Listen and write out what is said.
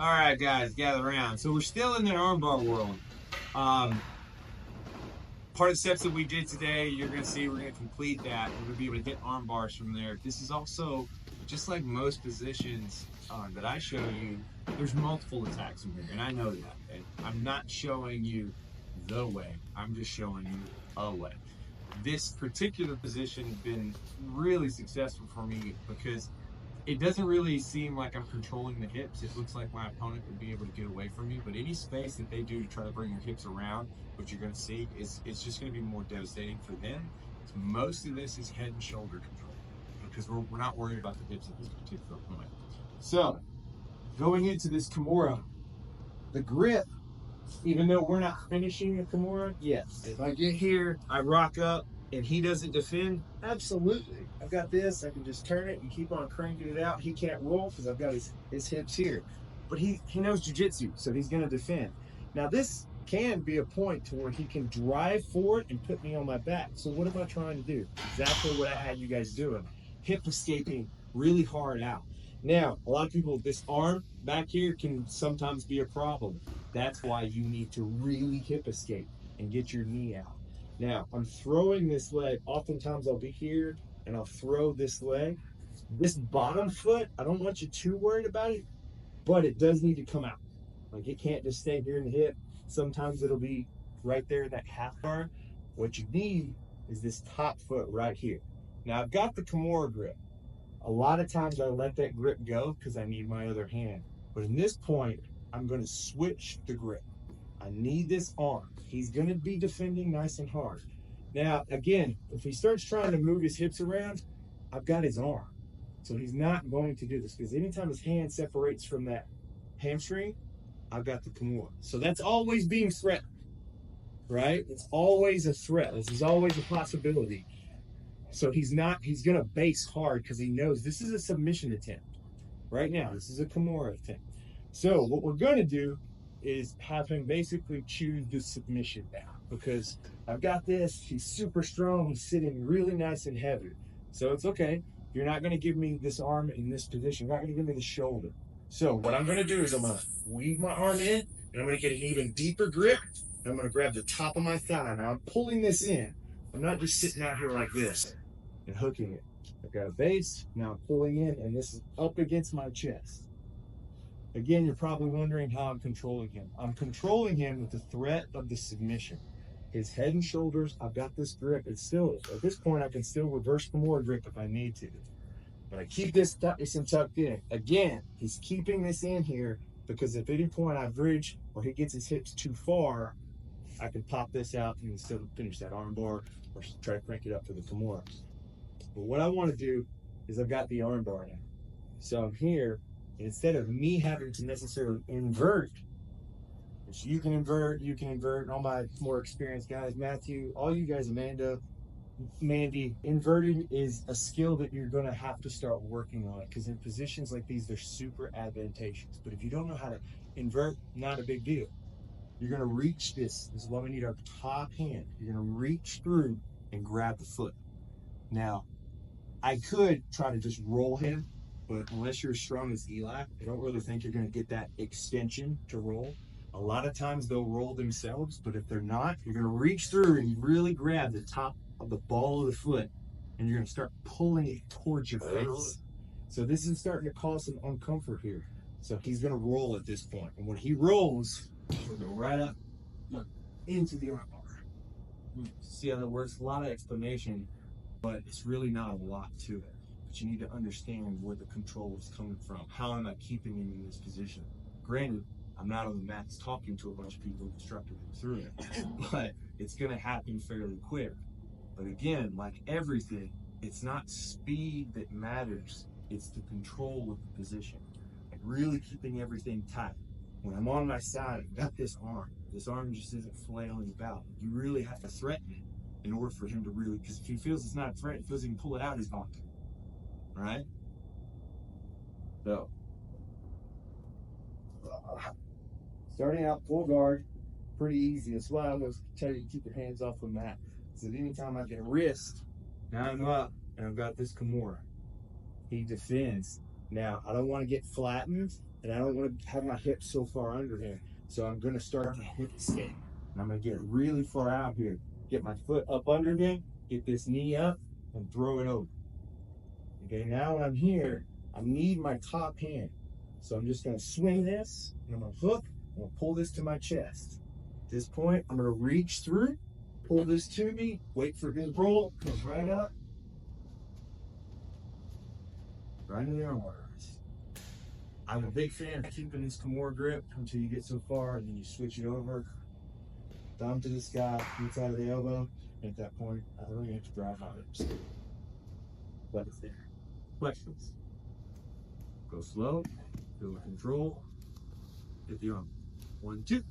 All right, guys, gather around. So we're still in the armbar world. Um, Part of the steps that we did today, you're going to see we're going to complete that. We're going to be able to hit arm bars from there. This is also, just like most positions that I show you, there's multiple attacks in here, and I know that. Okay? I'm not showing you the way. I'm just showing you a way. This particular position has been really successful for me because it doesn't really seem like I'm controlling the hips. It looks like my opponent would be able to get away from me, but any space that they do to try to bring your hips around, what you're going to see is it's just going to be more devastating for them. So most of this is head and shoulder control because we're not worried about the hips at this particular point. So going into this Kamora, the grip, even though we're not finishing a Kamora, yes, if I get here, I rock up, and he doesn't defend, absolutely. I've got this, I can just turn it and keep on cranking it out. He can't roll because I've got his hips here. But he knows jiu-jitsu, so he's going to defend. Now this can be a point to where he can drive forward and put me on my back. So what am I trying to do? Exactly what I had you guys doing. Hip escaping really hard out. Now, a lot of people, this arm back here can sometimes be a problem. That's why you need to really hip escape and get your knee out. Now, I'm throwing this leg. Oftentimes I'll be here and I'll throw this leg. This bottom foot, I don't want you too worried about it, but it does need to come out. Like it can't just stay here in the hip. Sometimes it'll be right there in that half bar. What you need is this top foot right here. Now, I've got the Kamora grip. A lot of times I let that grip go because I need my other hand. But in this point, I'm going to switch the grip. I need this arm. He's going to be defending nice and hard. Now, again, if he starts trying to move his hips around, I've got his arm. So he's not going to do this because anytime his hand separates from that hamstring, I've got the Kimura. So that's always being threatened, right? It's always a threat. This is always a possibility. So he's going to base hard because he knows this is a submission attempt. Right now, this is a Kamora attempt. So what we're going to do is have him basically choose the submission now because I've got this. He's super strong. He's sitting really nice and heavy. So it's okay. You're not going to give me this arm in this position. You're not going to give me the shoulder. So what I'm going to do is I'm going to weave my arm in, and I'm going to get an even deeper grip. And I'm going to grab the top of my thigh. Now I'm pulling this in. I'm not just sitting out here like this and hooking it. I've got a base. Now I'm pulling in, and this is up against my chest. Again, you're probably wondering how I'm controlling him. I'm controlling him with the threat of the submission. His head and shoulders, I've got this grip. It's still, at this point, I can still reverse the more grip if I need to. But I keep this nice and tucked in. Again, he's keeping this in here because if at any point I bridge or he gets his hips too far, I can pop this out and still finish that arm bar or try to crank it up to the Kamora. But what I want to do is I've got the arm bar now. So I'm here. Instead of me having to necessarily invert, which you can invert, all my more experienced guys, Matthew, all you guys, Amanda, Mandy, inverting is a skill that you're going to have to start working on because in positions like these, they're super advantageous. But if you don't know how to invert, not a big deal. You're going to reach this. This is why we need our top hand. You're going to reach through and grab the foot. Now, I could try to just roll him, but unless you're as strong as Eli, I don't really think you're going to get that extension to roll. A lot of times they'll roll themselves, but if they're not, you're going to reach through and really grab the top of the ball of the foot, and you're going to start pulling it towards your face. So this is starting to cause some uncomfort here. So he's going to roll at this point. And when he rolls, he'll go right up into the arm bar. See how that works? A lot of explanation, but it's really not a lot to it. But you need to understand where the control is coming from. How am I keeping him in this position? Granted, I'm not on the mats talking to a bunch of people instructing him through it, but it's going to happen fairly quick. But again, like everything, it's not speed that matters. It's the control of the position. Like really keeping everything tight. When I'm on my side, I've got this arm. This arm just isn't flailing about. You really have to threaten it in order for him to really, because if he feels it's not a threat, he feels he can pull it out, he's gone. Right? So, starting out full guard, pretty easy. That's why I always tell you to keep your hands off the mat. So anytime I get a wrist, now I'm up and I've got this Kamora. He defends. Now, I don't want to get flattened and I don't want to have my hips so far under him. So I'm going to start to hip escape. And I'm going to get really far out here. Get my foot up under him, get this knee up, and throw it over. Okay, now when I'm here, I need my top hand. So I'm just going to swing this, and I'm going to hook, I'm going to pull this to my chest. At this point, I'm going to reach through, pull this to me, wait for his roll, comes right up, right in the armbar. I'm a big fan of keeping this Kamora grip until you get so far, and then you switch it over. Thumb to the sky, inside of the elbow, and at that point, I don't have to drive my hips. But it's there. Questions? Go slow, feel the control, hit the arm. 1, 2.